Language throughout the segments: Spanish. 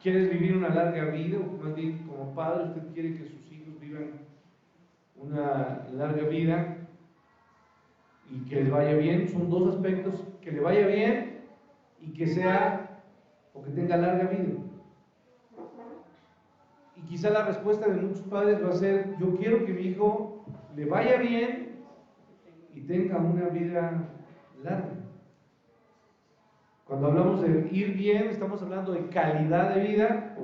¿Quieres vivir una larga vida? O más bien, como padre, usted quiere que sus hijos vivan una larga vida y que les vaya bien. Son dos aspectos: que le vaya bien y que sea o que tenga larga vida. Y quizá la respuesta de muchos padres va a ser: yo quiero que mi hijo le vaya bien y tenga una vida larga. Cuando hablamos de ir bien, estamos hablando de calidad de vida,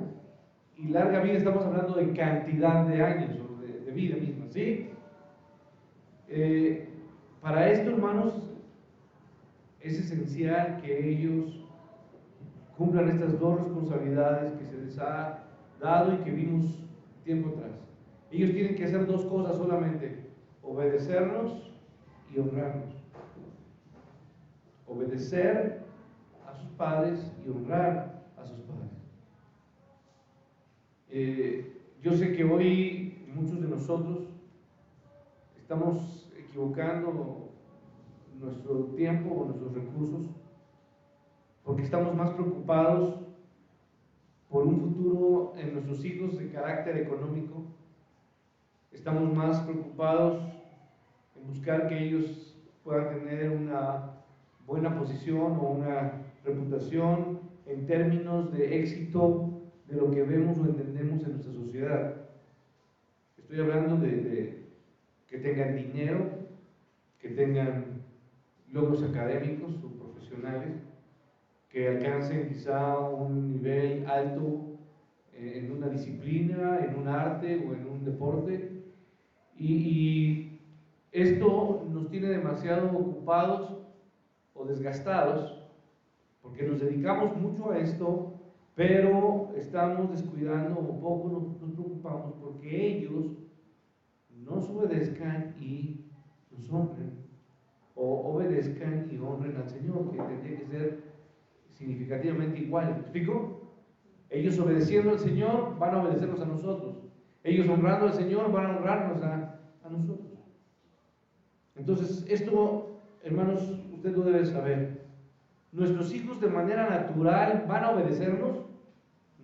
y larga vida estamos hablando de cantidad de años o de vida misma, ¿sí? Para esto, hermanos, es esencial que ellos cumplan estas dos responsabilidades que se les ha dado y que vimos tiempo atrás. Ellos tienen que hacer dos cosas solamente: obedecernos y honrarnos. Obedecer a sus padres y honrar a sus padres. Yo sé que hoy muchos de nosotros estamos equivocando nuestro tiempo o nuestros recursos porque estamos más preocupados por un futuro en nuestros hijos de carácter económico. Estamos más preocupados en buscar que ellos puedan tener una buena posición o una reputación en términos de éxito de lo que vemos o entendemos en nuestra sociedad. Estoy hablando de que tengan dinero, que tengan logros académicos o profesionales, que alcancen quizá un nivel alto en una disciplina, en un arte o en un deporte. Y esto nos tiene demasiado ocupados o desgastados porque nos dedicamos mucho a esto, pero estamos descuidando o poco nos preocupamos porque ellos nos obedezcan y nos honren, o obedezcan y honren al Señor, que tendría que ser significativamente igual. ¿Me explico? Ellos obedeciendo al Señor van a obedecernos a nosotros. Ellos honrando al Señor van a honrarnos a nosotros. Entonces, esto, hermanos, usted lo debe saber. ¿Nuestros hijos de manera natural van a obedecernos?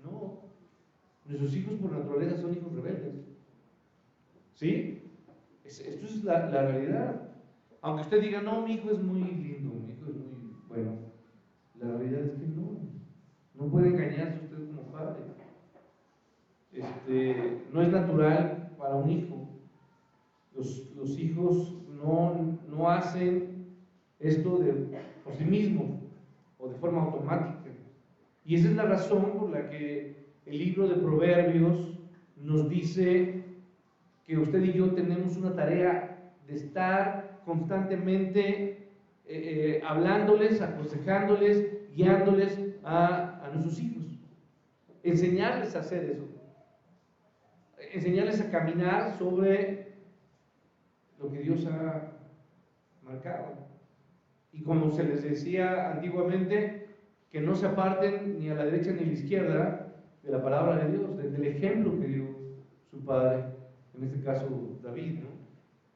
No. Nuestros hijos por naturaleza son hijos rebeldes. ¿Sí? Esto es la realidad. Aunque usted diga: no, mi hijo es muy lindo, mi hijo es muy bueno. La realidad es que no puede engañarse usted como padre. No es natural para un hijo. Los hijos no hacen esto por sí mismos o de forma automática. Y esa es la razón por la que el libro de Proverbios nos dice que usted y yo tenemos una tarea de estar constantemente hablándoles, aconsejándoles, guiándoles a nuestros hijos. Enseñarles a hacer eso. Enseñarles a caminar sobre lo que Dios ha marcado. Y como se les decía antiguamente, que no se aparten ni a la derecha ni a la izquierda de la palabra de Dios, del ejemplo que dio su padre, en este caso David, ¿no?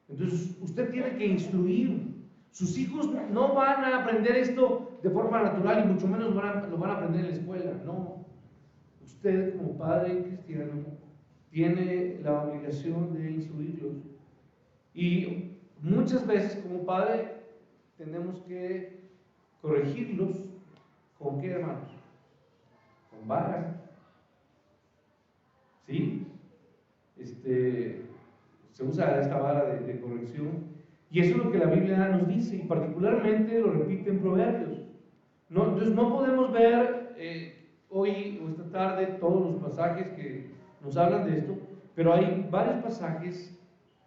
Entonces usted tiene que instruir. Sus hijos no van a aprender esto de forma natural y mucho menos lo van a aprender en la escuela. No. Usted como padre cristiano tiene la obligación de instruirlos. Y muchas veces como padre tenemos que corregirlos. ¿Con qué, hermanos? Con vara. ¿Sí? Se usa esta vara de corrección. Y eso es lo que la Biblia nos dice, y particularmente lo repite en Proverbios. Entonces no podemos ver hoy o esta tarde todos los pasajes que nos hablan de esto, pero hay varios pasajes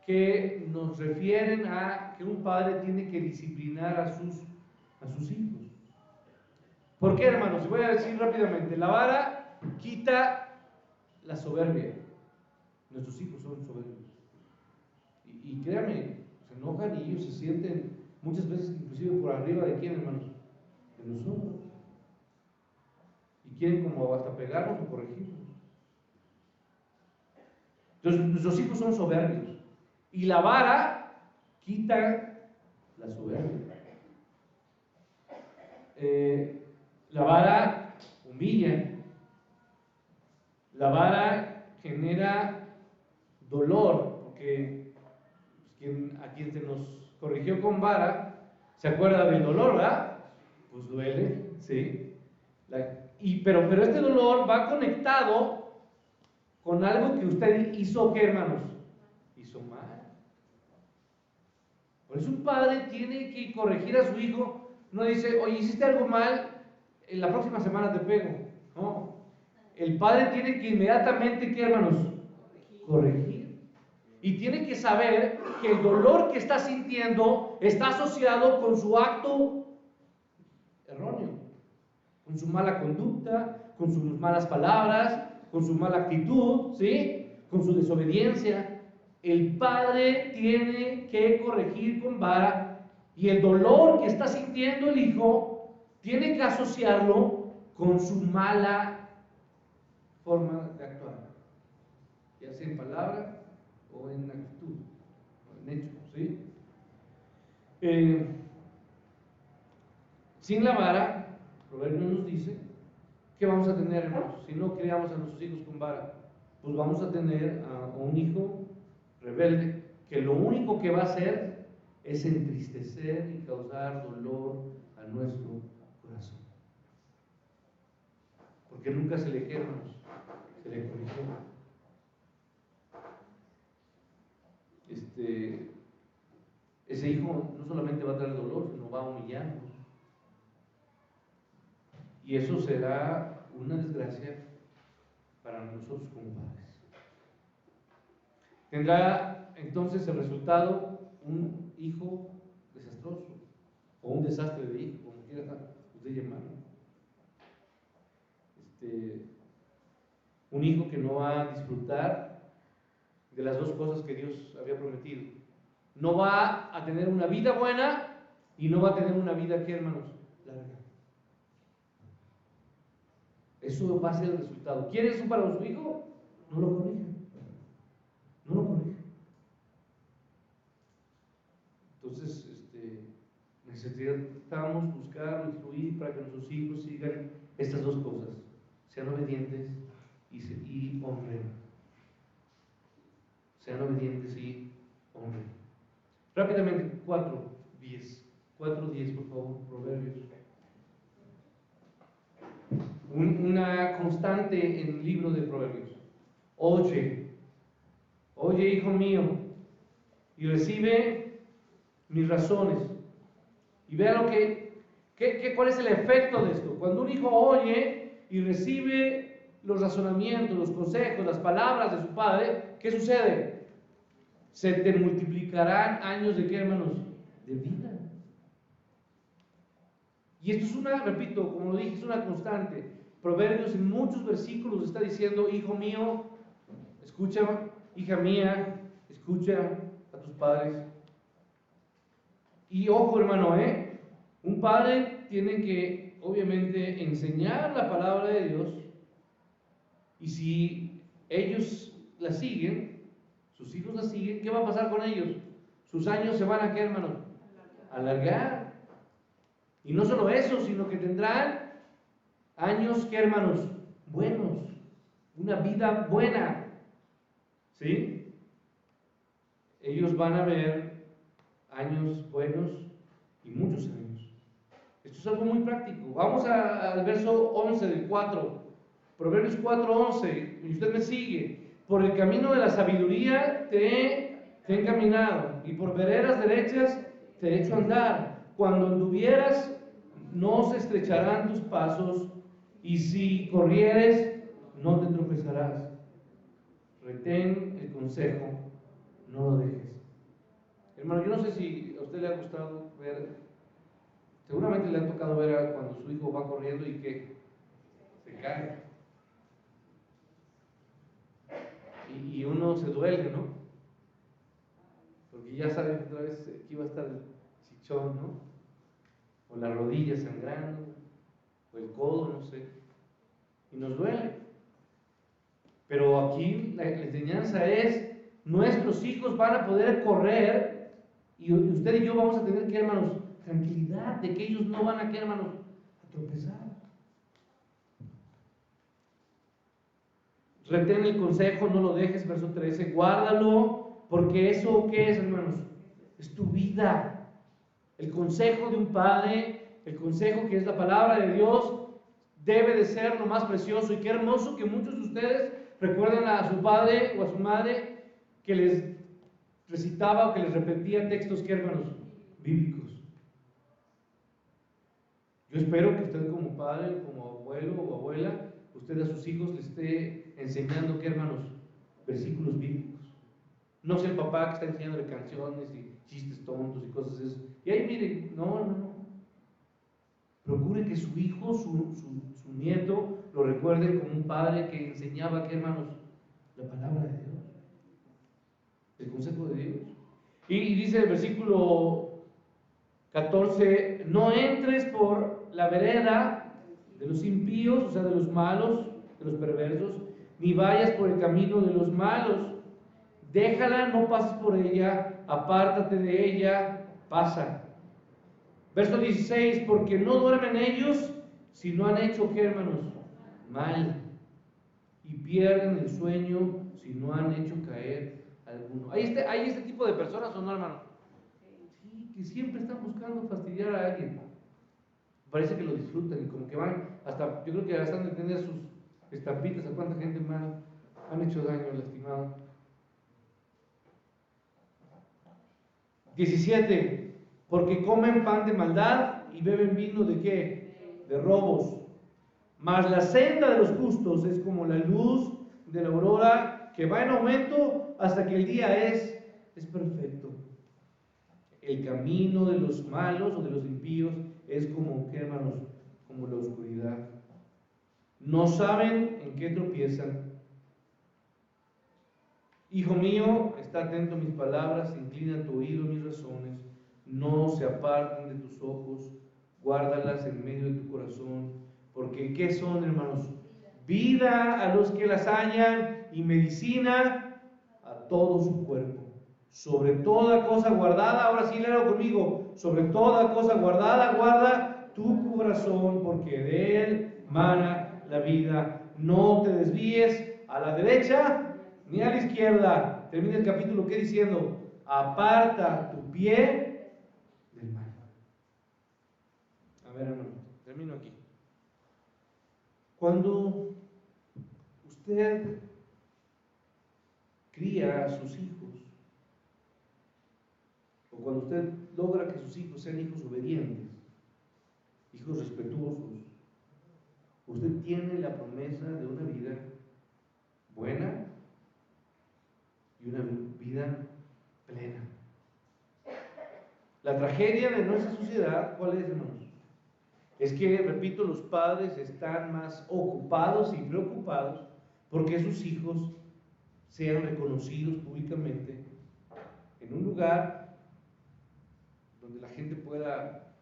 que nos refieren a que un padre tiene que disciplinar a sus hijos. ¿Por qué, hermanos? Les voy a decir rápidamente. La vara quita la soberbia. Nuestros hijos son soberbios. Y créanme, se enojan y ellos se sienten muchas veces inclusive por arriba de quién, hermanos, de nosotros. Y quieren como hasta pegarnos o corregirnos. Entonces, nuestros hijos son soberbios. Y la vara quita la soberbia. La vara humilla. La vara genera dolor, porque a quien se nos corrigió con vara, ¿se acuerda del dolor, verdad? Pues duele, ¿sí? Pero este dolor va conectado con algo que usted hizo, ¿qué, hermanos? Hizo mal. Por eso un padre tiene que corregir a su hijo. No dice, oye, hiciste algo mal, en la próxima semana te pego. No. El padre tiene que inmediatamente, ¿qué, hermanos? Corregir. Y tiene que saber que el dolor que está sintiendo está asociado con su acto erróneo, con su mala conducta, con sus malas palabras, con su mala actitud, ¿sí? Con su desobediencia. El padre tiene que corregir con vara, y el dolor que está sintiendo el hijo tiene que asociarlo con su mala forma de actuar, ya sea en palabra o en actitud, o en hecho, ¿sí? Sin la vara, Proverbios nos dice, ¿qué vamos a tener, hermanos? Si no criamos a nuestros hijos con vara, pues vamos a tener a un hijo rebelde, que lo único que va a hacer es entristecer y causar dolor a nuestro corazón. Porque nunca se le queda, hermanos, se le corrigió. Ese hijo no solamente va a traer dolor, sino va a humillarnos. Y eso será una desgracia para nosotros como padres. Tendrá entonces el resultado un hijo desastroso, o un desastre de hijo, como quiera usted llamarlo. Un hijo que no va a disfrutar de las dos cosas que Dios había prometido. No va a tener una vida buena y no va a tener una vida, ¿qué, hermanos? Larga. Eso va a ser el resultado. ¿Quiere eso para su hijo? No lo corrija. No lo corrija. Entonces, necesitamos buscar, instruir para que nuestros hijos sigan estas dos cosas: sean obedientes y honren. Sean obedientes y honren. Rápidamente, 4:10. 4:10, por favor, Proverbios. Una constante en el libro de Proverbios. Oye, hijo mío, y recibe mis razones. Y vea cuál es el efecto de esto. Cuando un hijo oye y recibe los razonamientos, los consejos, las palabras de su padre, ¿qué sucede? Se te multiplicarán años de, ¿qué, hermanos? De vida. Y esto es repito, como lo dije, es una constante. Proverbios en muchos versículos está diciendo, hijo mío, escucha, hija mía, escucha a tus padres. Y ojo, hermano, un padre tiene que, obviamente, enseñar la palabra de Dios, y si ellos la siguen, sus hijos la siguen, ¿qué va a pasar con ellos? Sus años se van a, ¿qué, hermano? Alargar. Y no solo eso, sino que tendrán años, ¿qué, hermanos? Buenos, una vida buena, ¿sí? Ellos van a ver años buenos y muchos años. Esto es algo muy práctico. Vamos al verso 11 del 4, Proverbios 4:11, y usted me sigue. Por el camino de la sabiduría te he encaminado, y por veredas derechas te he hecho andar. Cuando anduvieras, no se estrecharán tus pasos, y si corrieres, no te tropezarás. Retén el consejo, no lo dejes. Hermano, yo no sé si a usted le ha gustado ver, seguramente le ha tocado ver cuando su hijo va corriendo y que se cae. Y uno se duele, ¿no? Porque ya sabe que otra vez aquí va a estar el chichón, ¿no? O la rodilla sangrando, o el codo, no sé. Y nos duele. Pero aquí la enseñanza es, nuestros hijos van a poder correr, y usted y yo vamos a tener que, hermanos, tranquilidad de que ellos no van a, ¿qué, hermanos? A tropezar. Retén el consejo, no lo dejes, verso 13, guárdalo, porque eso, ¿qué es, hermanos? Es tu vida. El consejo de un padre, el consejo que es la palabra de Dios, debe de ser lo más precioso. Y qué hermoso que muchos de ustedes recuerdan a su padre o a su madre que les recitaba o que les repetía textos, ¿qué, hermanos? Bíblicos. Yo espero que usted como padre, como abuelo o abuela, usted a sus hijos les esté enseñando, ¿qué, hermanos? Versículos bíblicos. No sea el papá que está enseñándole canciones y chistes tontos y cosas de eso. Y ahí miren, no. Procure que su hijo, su nieto, lo recuerde como un padre que enseñaba, ¿qué, hermanos? La palabra de Dios. El consejo de Dios. Y dice el versículo 14, no entres por la vereda de los impíos, o sea, de los malos, de los perversos, ni vayas por el camino de los malos. Déjala, no pases por ella, apártate de ella, pasa. Verso 16, porque no duermen ellos si no han hecho, ¿qué, hermanos? Mal. Y pierden el sueño si no han hecho caer alguno. ¿Hay este tipo de personas o no, hermano? Sí, que siempre están buscando fastidiar a alguien. Parece que lo disfrutan y como que van, hasta, yo creo que hasta han de tener sus estampitas a cuánta gente mal han hecho daño, lastimado. 17, porque comen pan de maldad y beben vino de ¿qué? De robos. Mas la senda de los justos es como la luz de la aurora que va en aumento hasta que el día es perfecto. El camino de los malos o de los impíos es como, ¿qué, hermanos? Como la oscuridad. No saben en qué tropiezan. Hijo mío, está atento a mis palabras, inclina tu oído a mis razones, no se aparten de tus ojos, guárdalas en medio de tu corazón, porque ¿qué son, hermanos? Vida a los que las hallan y medicina a todo su cuerpo. Sobre toda cosa guardada, ahora sí léelo conmigo, sobre toda cosa guardada, guarda tu corazón, porque de él mana la vida. No te desvíes a la derecha ni a la izquierda. Termina el capítulo, ¿qué diciendo? Aparta tu pie del mal. A ver, hermano, termino aquí. Cuando usted cría a sus hijos, o cuando usted logra que sus hijos sean hijos obedientes, hijos respetuosos, usted tiene la promesa de una vida buena y una vida plena. La tragedia de nuestra sociedad, ¿cuál es, hermanos? Es que, repito, los padres están más ocupados y preocupados porque sus hijos sean reconocidos públicamente en un lugar donde la gente pueda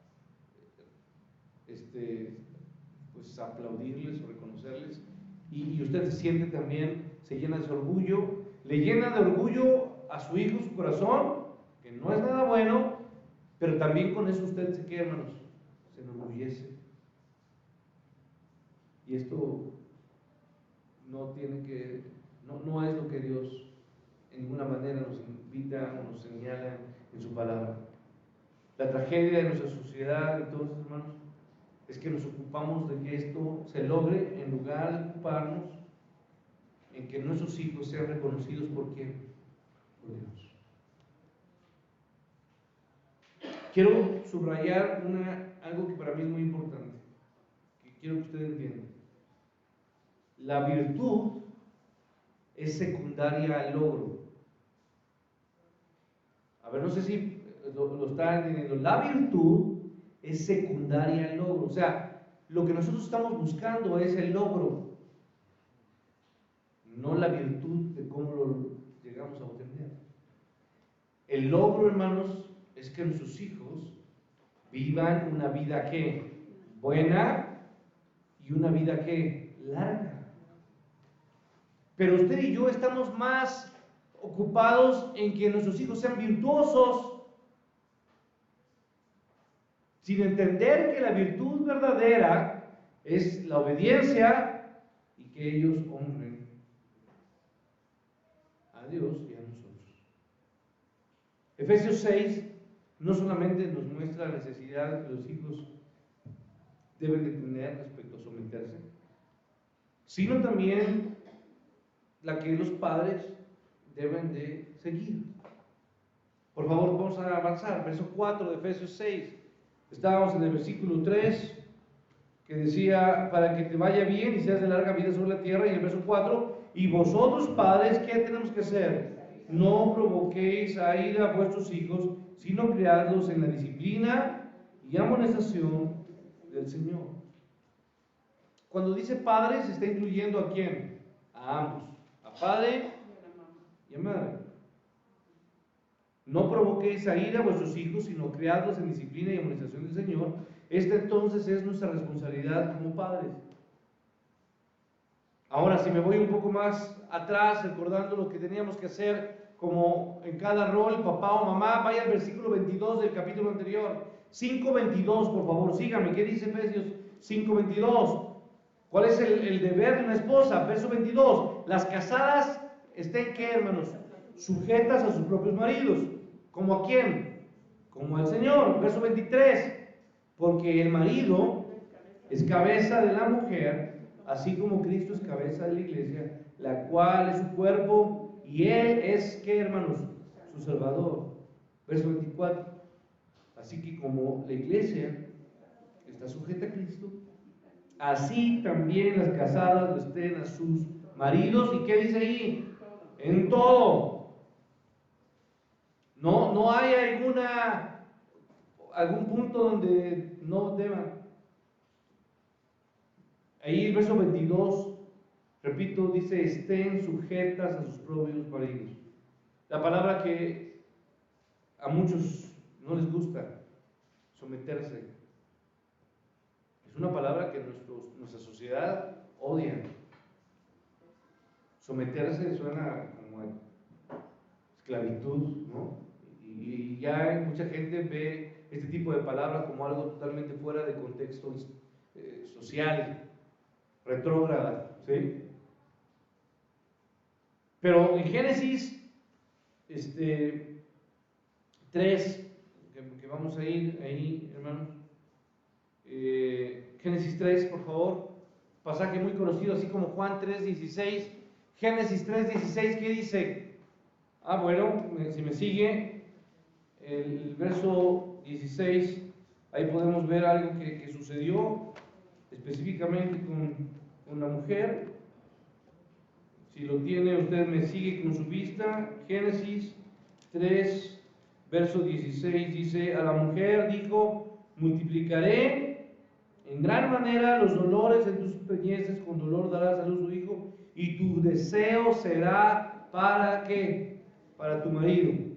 pues aplaudirles o reconocerles, y usted se siente también, se llena de su orgullo, le llena de orgullo a su hijo su corazón, que no es nada bueno, pero también con eso usted se queda, hermanos, se enorgullece. Y esto no es lo que Dios en ninguna manera nos invita o nos señala en su palabra. La tragedia de nuestra sociedad, entonces, hermanos, es que nos ocupamos de que esto se logre en lugar de ocuparnos en que nuestros hijos sean reconocidos por ¿quién? Por Dios. Quiero subrayar algo que para mí es muy importante, que quiero que ustedes entiendan. La virtud es secundaria al logro. A ver, no sé si lo están entendiendo. La virtud es secundaria al logro. O sea, lo que nosotros estamos buscando es el logro, no la virtud de cómo lo llegamos a obtener. El logro, hermanos, es que nuestros hijos vivan una vida que buena y una vida que larga. Pero usted y yo estamos más ocupados en que nuestros hijos sean virtuosos, sin entender que la virtud verdadera es la obediencia y que ellos honren a Dios y a nosotros. Efesios 6 no solamente nos muestra la necesidad que los hijos deben de tener respecto a someterse, sino también la que los padres deben de seguir. Por favor, vamos a avanzar. Verso 4 de Efesios 6. Estábamos en el versículo 3, que decía, para que te vaya bien y seas de larga vida sobre la tierra. Y el verso 4, y vosotros padres, ¿qué tenemos que hacer? No provoquéis a ira a vuestros hijos, sino criadlos en la disciplina y amonestación del Señor. Cuando dice padres, está incluyendo ¿a quién? A ambos, a padre y a madre. No provoquéis a ira a vuestros hijos, sino criadlos en disciplina y amonestación del Señor. Esta entonces es nuestra responsabilidad como padres. Ahora, si me voy un poco más atrás, recordando lo que teníamos que hacer como en cada rol, papá o mamá, vaya al versículo 22 del capítulo anterior. 5:22, por favor, síganme. ¿Qué dice Efesios 5:22? ¿Cuál es el deber de una esposa? Verso 22. Las casadas estén, ¿qué, hermanos? Sujetas a sus propios maridos. ¿Como a quién? Como al Señor. Verso 23. Porque el marido es cabeza de la mujer, así como Cristo es cabeza de la iglesia, la cual es su cuerpo, y Él es, ¿qué, hermanos? Su Salvador. Verso 24. Así que como la iglesia está sujeta a Cristo, así también las casadas lo estén a sus maridos. ¿Y qué dice ahí? En todo. No hay algún punto donde no deban. Ahí el verso 22, repito, dice, estén sujetas a sus propios maridos. La palabra que a muchos no les gusta, someterse, es una palabra que nuestra sociedad odia. Someterse suena como a esclavitud, ¿no? Y ya mucha gente ve este tipo de palabras como algo totalmente fuera de contexto social, retrógrada, ¿sí? Pero en Génesis 3, que vamos a ir ahí, hermanos, Génesis 3, por favor, pasaje muy conocido, así como Juan 3:16. Génesis 3:16, ¿qué dice? Bueno, si me sigue, el verso 16, ahí podemos ver algo que sucedió específicamente con la mujer. Si lo tiene, usted me sigue con su vista. Génesis 3, verso 16, dice, a la mujer dijo, multiplicaré en gran manera los dolores en tus preñeces, con dolor darás a luz tu hijo, y tu deseo será ¿para qué? Para tu marido.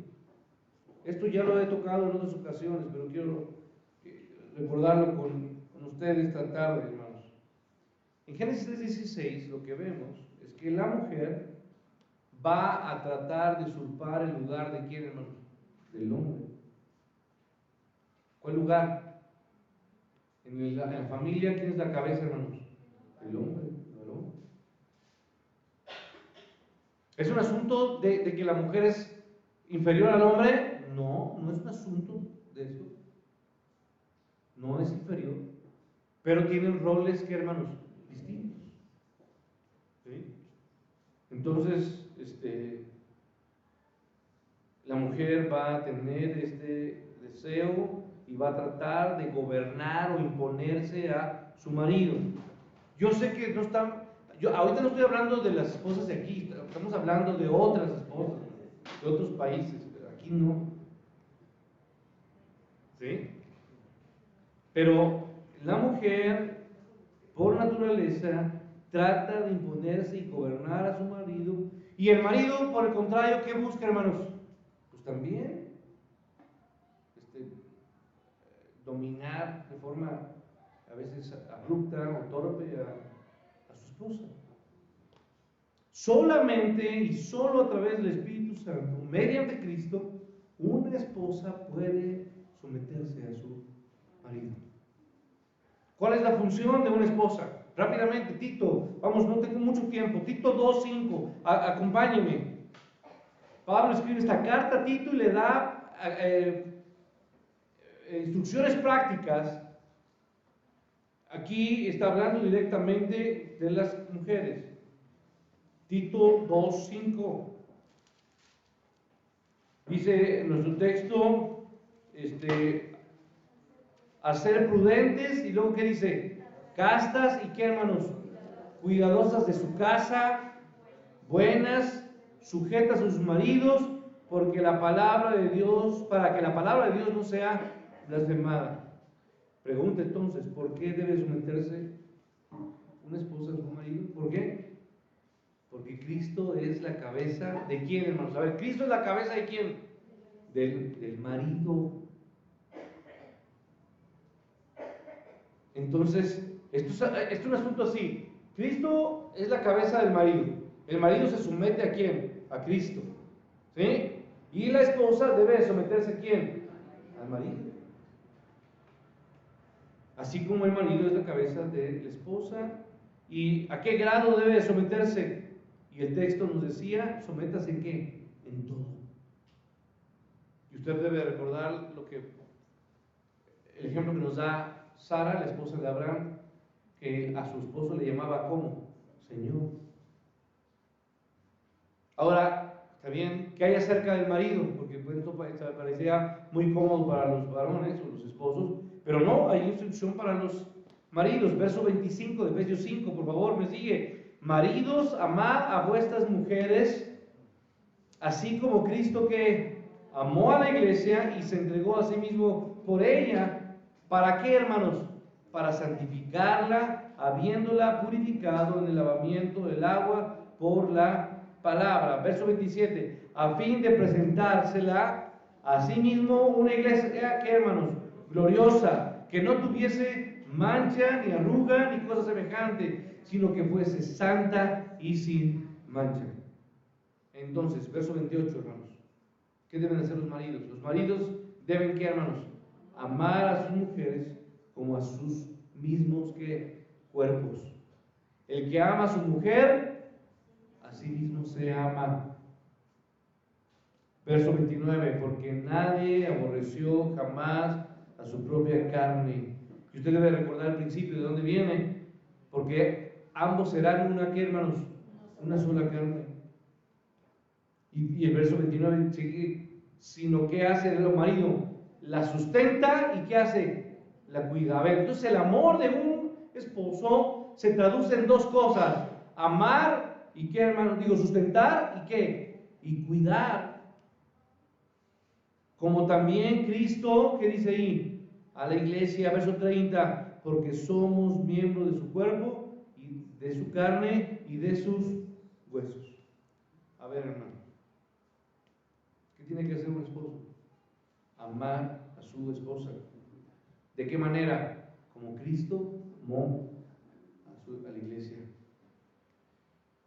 Esto ya lo he tocado en otras ocasiones, pero quiero recordarlo con ustedes esta tarde, hermanos. En Génesis 3:16 lo que vemos es que la mujer va a tratar de usurpar el lugar de quién, hermanos, del hombre. ¿Cuál lugar? En la familia, ¿quién es la cabeza, hermanos? El hombre, el hombre. ¿Es un asunto de que la mujer es inferior al hombre? No, no es un asunto de eso. No es inferior, pero tienen roles, ¿qué, hermanos? Distintos. ¿Sí? Entonces, la mujer va a tener este deseo y va a tratar de gobernar o imponerse a su marido. Yo sé que no están, ahorita no estoy hablando de las esposas de aquí, estamos hablando de otras esposas, de otros países, pero aquí no. ¿Sí? Pero la mujer, por naturaleza, trata de imponerse y gobernar a su marido, y el marido, por el contrario, ¿qué busca, hermanos? Pues también dominar de forma a veces abrupta o torpe a su esposa. Solamente y solo a través del Espíritu Santo, mediante Cristo, una esposa puede someterse a su marido. ¿Cuál es la función de una esposa? Rápidamente, Tito, vamos, no tengo mucho tiempo. Tito 2:5, acompáñeme. Pablo escribe esta carta a Tito y le da instrucciones prácticas. Aquí está hablando directamente de las mujeres. Tito 2:5 dice en nuestro texto, a ser prudentes, y luego ¿qué dice? Castas y ¿qué, hermanos? Cuidadosas de su casa, buenas, sujetas a sus maridos, porque la palabra de Dios, para que la palabra de Dios no sea blasfemada. Pregunta entonces, ¿por qué debe someterse una esposa a su marido? ¿Por qué? Porque Cristo es la cabeza ¿de quién, hermanos? A ver, Cristo es la cabeza ¿de quién? Del marido. Entonces, esto es un asunto así. Cristo es la cabeza del marido. El marido se somete ¿a quién? A Cristo. ¿Sí? Y la esposa debe someterse ¿a quién? Al marido. Así como el marido es la cabeza de la esposa. ¿Y a qué grado debe someterse? Y el texto nos decía, sométase ¿en qué? En todo. Y usted debe recordar el ejemplo que nos da Sara, la esposa de Abraham, que a su esposo le llamaba ¿cómo? Señor. Ahora, está bien, ¿qué hay acerca del marido? Porque esto parecía muy cómodo para los varones o los esposos, pero no, hay instrucción para los maridos. Verso 25 de Efesios 5, por favor, me sigue. Maridos, amad a vuestras mujeres, así como Cristo que amó a la iglesia y se entregó a sí mismo por ella. ¿Para qué, hermanos? Para santificarla, habiéndola purificado en el lavamiento del agua por la palabra. Verso 27, a fin de presentársela a sí mismo una iglesia que, hermanos, gloriosa, que no tuviese mancha, ni arruga, ni cosa semejante, sino que fuese santa y sin mancha. Entonces, verso 28, hermanos, ¿qué deben hacer los maridos? Los maridos deben, ¿qué, hermanos? Amar a sus mujeres como a sus mismos cuerpos. El que ama a su mujer, a sí mismo se ama. Verso 29, porque nadie aborreció jamás a su propia carne. Y usted debe recordar el principio de dónde viene, porque ambos serán una, ¿qué, hermanos? Una sola carne. Y el verso 29 sigue, sino ¿qué hace el marido? La sustenta y ¿qué hace? La cuida. A ver, entonces el amor de un esposo se traduce en dos cosas: amar y ¿qué, hermanos? Digo, sustentar y ¿qué? Y cuidar. Como también Cristo, ¿qué dice ahí? A la iglesia, verso 30, porque somos miembros de su cuerpo y de su carne y de sus huesos. A ver, hermano, ¿qué tiene que hacer un esposo? Amar a su esposa. ¿De qué manera? Como Cristo amó a la iglesia.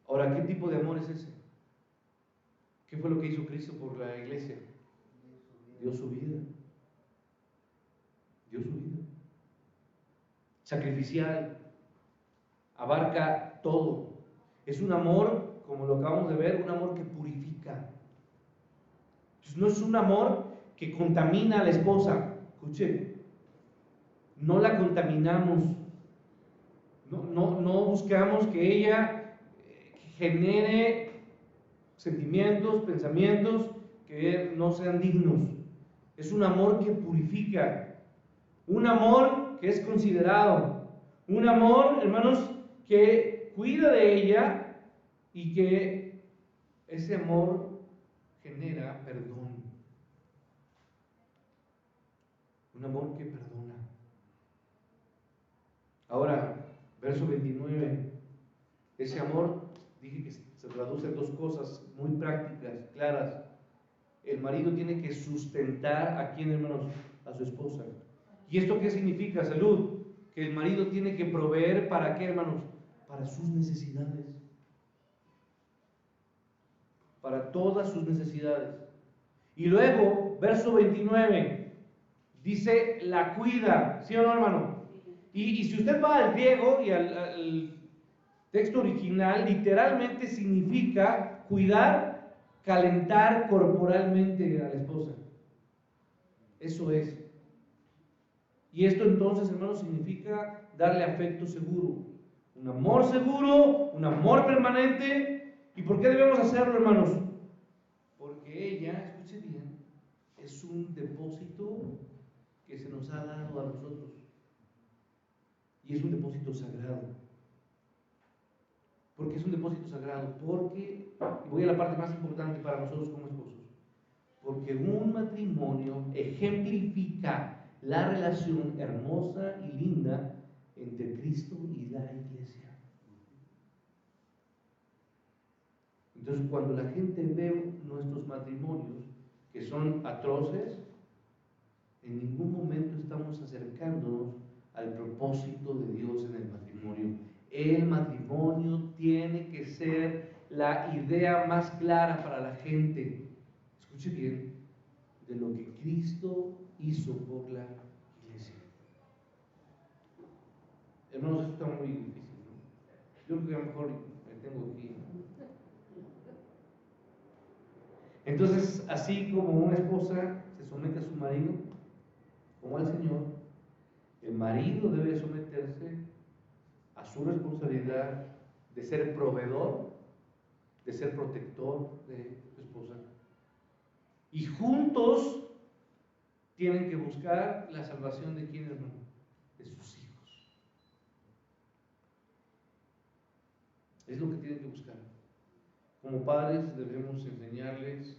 Ahora, ¿qué tipo de amor es ese? ¿Qué fue lo que hizo Cristo por la iglesia? Dio su vida. Dio su vida. Sacrificial. Abarca todo. Es un amor, como lo acabamos de ver, un amor que purifica. Entonces, no es un amor que contamina a la esposa. Escuche, no la contaminamos. No buscamos que ella genere sentimientos, pensamientos que no sean dignos. Es un amor que purifica, un amor que es considerado, un amor, hermanos, que cuida de ella y que ese amor genera perdón. Un amor que perdona. Ahora, verso 29, ese amor, dije que se traduce en dos cosas muy prácticas, claras. El marido tiene que sustentar ¿a quién, hermanos? A su esposa. ¿Y esto qué significa, Salud? Que el marido tiene que proveer ¿para qué, hermanos? Para sus necesidades. Para todas sus necesidades. Y luego, verso 29, dice la cuida, ¿sí o no, hermano? Y si usted va al griego y al texto original, literalmente significa cuidar calentar corporalmente a la esposa. Eso es. Y esto entonces, hermanos, significa darle afecto seguro, un amor permanente. ¿Y por qué debemos hacerlo, hermanos? Porque ella, escuche bien, es un depósito que se nos ha dado a nosotros. Y es un depósito sagrado. ¿Por qué es un depósito sagrado? Porque, y voy a la parte más importante para nosotros como esposos, porque un matrimonio ejemplifica la relación hermosa y linda entre Cristo y la iglesia. Entonces, cuando la gente ve nuestros matrimonios, que son atroces, en ningún momento estamos acercándonos al propósito de Dios en el matrimonio. El matrimonio tiene que ser la idea más clara para la gente. Escuche bien, de lo que Cristo hizo por la iglesia. Hermanos, esto está muy difícil, ¿no? Yo creo que a lo mejor me tengo aquí. Entonces, así como una esposa se somete a su marido, como al Señor, el marido debe someterse a su responsabilidad de ser proveedor, de ser protector de su esposa. Y juntos tienen que buscar la salvación de quién, hermano, de sus hijos. Es lo que tienen que buscar. Como padres debemos enseñarles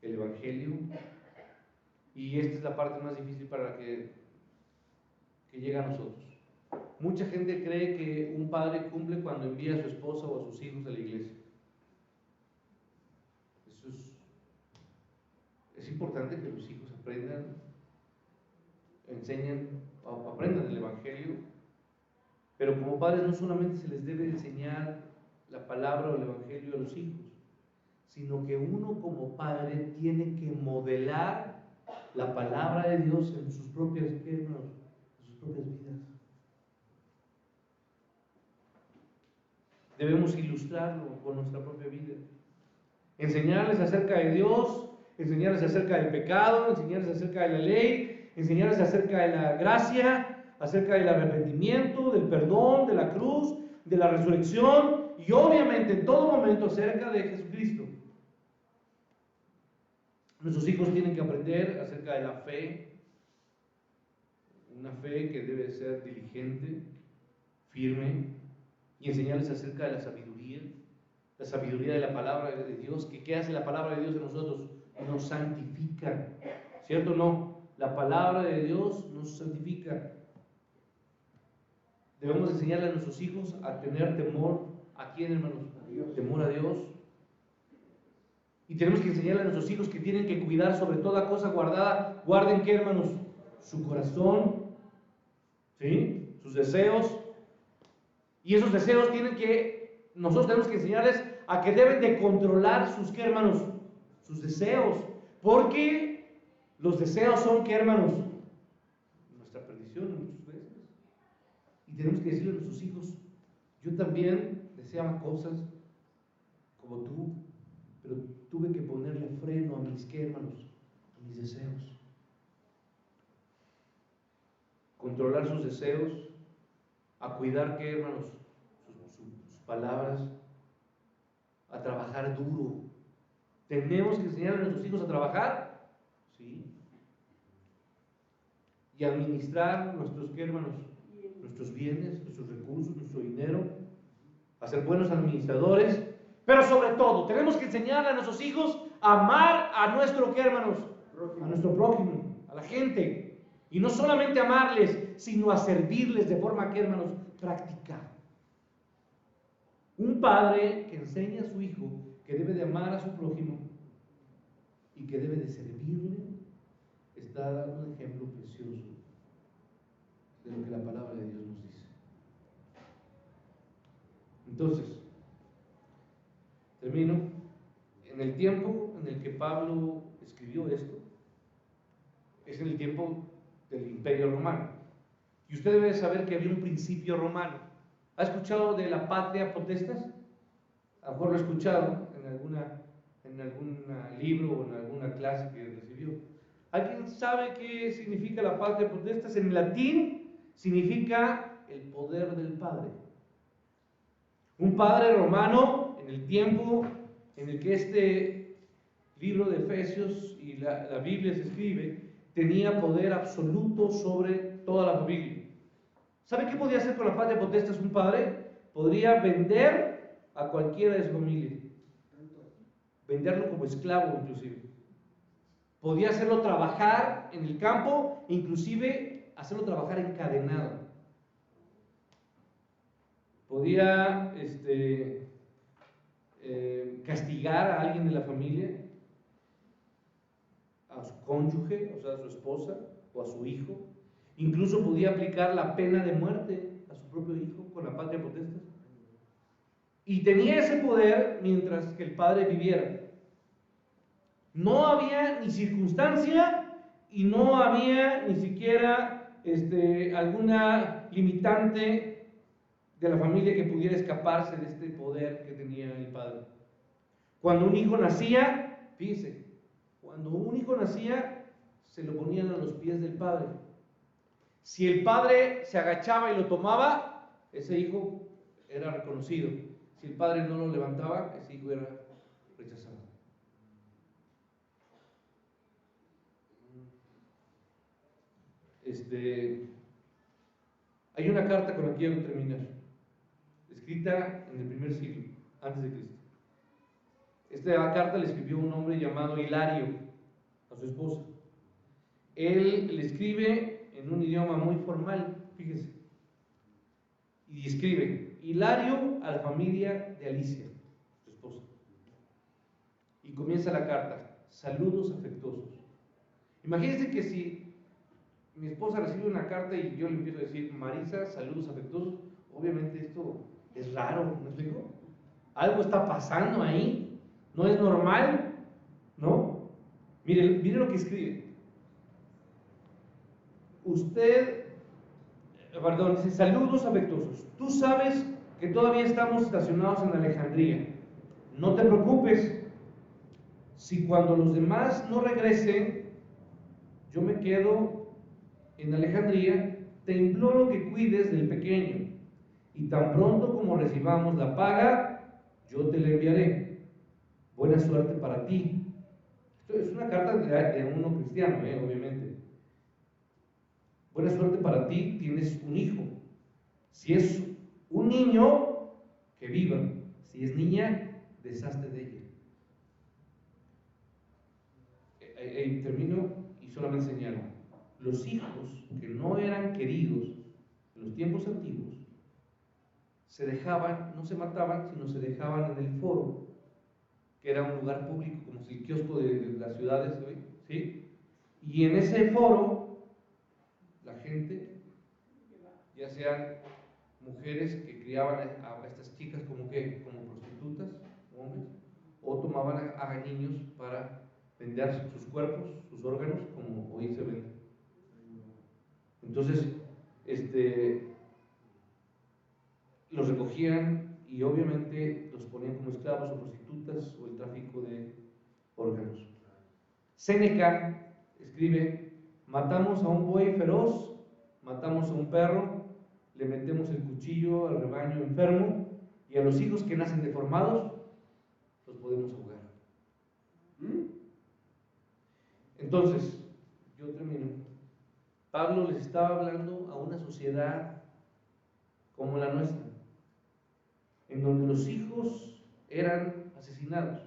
el Evangelio, y esta es la parte más difícil para la que llega a nosotros. Mucha gente cree que un padre cumple cuando envía a su esposa o a sus hijos a la iglesia. Eso es importante que los hijos aprendan, aprendan el Evangelio, pero como padres no solamente se les debe enseñar la palabra o el Evangelio a los hijos, sino que uno como padre tiene que modelar la palabra de Dios en sus propias vidas. Debemos ilustrarlo con nuestra propia vida. Enseñarles acerca de Dios, enseñarles acerca del pecado, enseñarles acerca de la ley, enseñarles acerca de la gracia, acerca del arrepentimiento, del perdón, de la cruz, de la resurrección y obviamente en todo momento acerca de Jesucristo. Nuestros hijos tienen que aprender acerca de la fe, una fe que debe ser diligente, firme, y enseñarles acerca de la sabiduría de la palabra de Dios. ¿Qué hace la palabra de Dios en nosotros? Nos santifica, ¿cierto o no? La palabra de Dios nos santifica. Debemos enseñarle a nuestros hijos a tener temor. ¿A quién, hermanos? Temor a Dios. Y tenemos que enseñarle a nuestros hijos que tienen que cuidar sobre toda cosa guardada. ¿Guarden qué, hermanos? Su corazón, ¿sí? Sus deseos. Y esos deseos nosotros tenemos que enseñarles a que deben de controlar sus, ¿qué, hermanos? Sus deseos. Porque los deseos son, ¿qué, hermanos? Nuestra perdición muchas veces. Y tenemos que decirle a nuestros hijos, yo también deseaba cosas como tú, pero tuve que ponerle freno a mis, ¿qué, hermanos? A mis deseos. Controlar sus deseos, a cuidar, ¿qué, hermanos? Sus palabras, a trabajar duro. ¿Tenemos que enseñar a nuestros hijos a trabajar? Sí. Y administrar nuestros, ¿qué, hermanos? Nuestros bienes, nuestros recursos, nuestro dinero, a ser buenos administradores. Pero sobre todo, tenemos que enseñar a nuestros hijos a amar a nuestro, ¿qué, hermanos? A nuestro prójimo, a la gente. Y no solamente amarles, sino a servirles de forma, ¿qué, hermanos? Práctica. Un padre que enseña a su hijo que debe de amar a su prójimo y que debe de servirle, está dando un ejemplo precioso de lo que la palabra de Dios nos dice. Entonces, termino. En el tiempo en el que Pablo escribió esto, es en el tiempo del Imperio Romano. Y usted debe saber que había un principio romano. ¿Ha escuchado de la patria potestas? A lo mejor lo he escuchado en en algún libro o en alguna clase que recibió. ¿Alguien sabe qué significa la patria potestas? En latín significa el poder del Padre. Un padre romano, en el tiempo en el que este libro de Efesios y la Biblia se escribe, tenía poder absoluto sobre toda la familia. ¿Sabe qué podía hacer con la patria potestas un padre? Podría vender a cualquiera de su familia, venderlo como esclavo inclusive. Podía hacerlo trabajar en el campo, inclusive hacerlo trabajar encadenado. Podía castigar a alguien de la familia, a su cónyuge, o sea, a su esposa o a su hijo. Incluso podía aplicar la pena de muerte a su propio hijo con la patria potestas. Y tenía ese poder mientras que el padre viviera. No había ni circunstancia y no había ni siquiera alguna limitante de la familia que pudiera escaparse de este poder que tenía el padre. Cuando un hijo nacía, fíjese, cuando un hijo nacía, se lo ponían a los pies del padre. Si el padre se agachaba y lo tomaba, ese hijo era reconocido. Si el padre no lo levantaba, ese hijo era rechazado. Hay una carta con la que quiero terminar, escrita en el primer siglo, antes de Cristo. Esta carta le escribió un hombre llamado Hilario a su esposa. Él le escribe en un idioma muy formal, fíjese, y escribe: Hilario a la familia de Alicia, su esposa. Y comienza la carta: saludos afectuosos. Imagínense que si mi esposa recibe una carta y yo le empiezo a decir: Marisa, saludos afectuosos, obviamente esto es raro, ¿me explico? Algo está pasando ahí, no es normal, ¿no? Mire lo que escribe. Dice: saludos afectuosos. Tú sabes que todavía estamos estacionados en Alejandría. No te preocupes. Si cuando los demás no regresen, yo me quedo en Alejandría, te imploro que cuides del pequeño, y tan pronto como recibamos la paga, yo te la enviaré. Buena suerte para ti. Esto es una carta de uno cristiano, obviamente. Buena suerte para ti, tienes un hijo. Si es un niño, que viva. Si es niña, deshazte de ella. Termino y solamente señalo: los hijos que no eran queridos en los tiempos antiguos se dejaban, no se mataban, sino se dejaban en el foro, que era un lugar público, como si el kiosco de las ciudades hoy, ¿sí? Y en ese foro, la gente, ya sean mujeres que criaban a estas chicas como prostitutas, hombres, o tomaban a niños para vender sus cuerpos, sus órganos, como hoy se vende. Entonces, los recogían y obviamente los ponían como esclavos o prostitutas, o el tráfico de órganos. Séneca escribe: matamos a un buey feroz, matamos a un perro, le metemos el cuchillo al rebaño enfermo, y a los hijos que nacen deformados los podemos ahogar. Entonces, yo termino. Pablo les estaba hablando a una sociedad como la nuestra, en donde los hijos eran asesinados.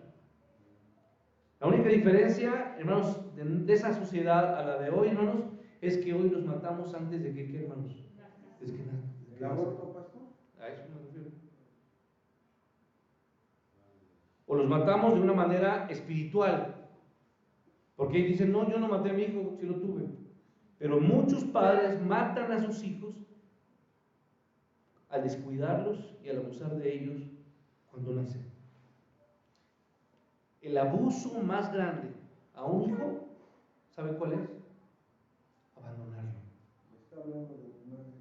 La única diferencia, hermanos, de esa sociedad a la de hoy, hermanos, es que hoy los matamos antes de que, ¿qué, hermanos? Es que nada. ¿El aborto, pastor? A eso me refiero. O los matamos de una manera espiritual, porque dicen: no, yo no maté a mi hijo, sí lo tuve. Pero muchos padres matan a sus hijos al descuidarlos y al abusar de ellos cuando nacen. El abuso más grande a un hijo, ¿sabe cuál es? Abandonarlo. Está hablando de los madres.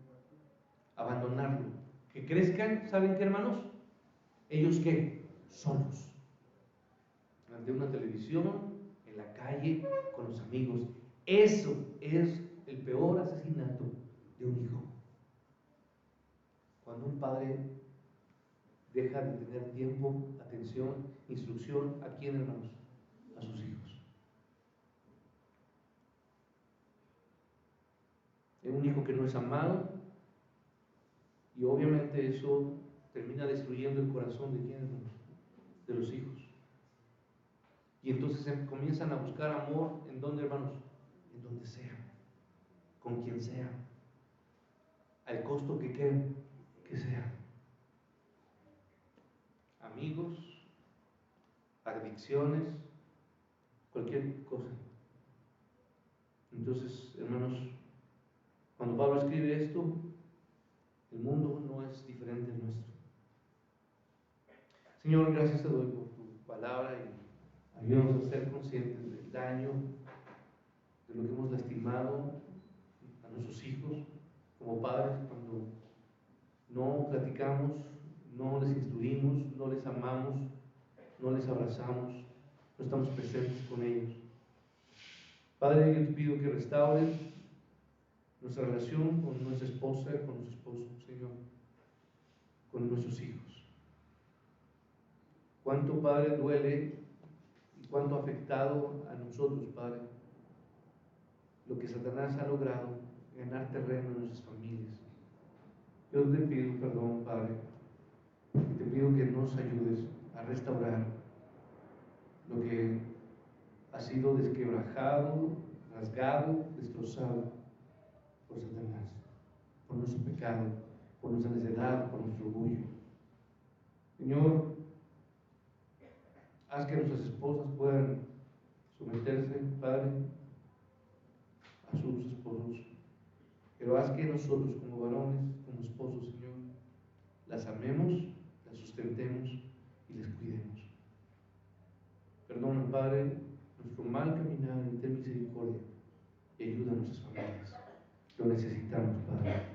Abandonarlo. Que crezcan, ¿saben qué, hermanos? ¿Ellos qué? Solos. ante una televisión, en la calle, con los amigos. Eso es el peor asesinato de un hijo. Cuando un padre deja de tener tiempo, atención, instrucción, ¿a quién, hermanos? A sus hijos. Es un hijo que no es amado, y obviamente eso termina destruyendo el corazón de quién, hermanos, de los hijos. Y entonces comienzan a buscar amor, ¿en dónde, hermanos? En donde sea, con quien sea, al costo que sea. Amigos, adicciones, cualquier cosa. Entonces, hermanos, cuando Pablo escribe esto, el mundo no es diferente al nuestro. Señor, gracias te doy por tu palabra y ayúdanos a ser conscientes del daño, de lo que hemos lastimado a nuestros hijos como padres cuando no platicamos, no les instruimos, no les amamos, no les abrazamos, no estamos presentes con ellos. Padre, yo te pido que restaures nuestra relación con nuestra esposa, con nuestro esposo, Señor, con nuestros hijos. Cuánto, Padre, duele y cuánto ha afectado a nosotros, Padre, lo que Satanás ha logrado ganar terreno en nuestras familias. Yo te pido perdón, Padre, y te pido que nos ayudes a restaurar lo que ha sido desquebrajado, rasgado, destrozado por Satanás, por nuestro pecado, por nuestra necedad, por nuestro orgullo. Señor, haz que nuestras esposas puedan someterse, Padre, a sus esposos, pero haz que nosotros como varones, como esposos, Señor, las amemos, las sustentemos y les cuidemos. Perdona, Padre, nuestro mal caminar y ten misericordia y ayuda a nuestras familias. Lo necesitamos, Padre.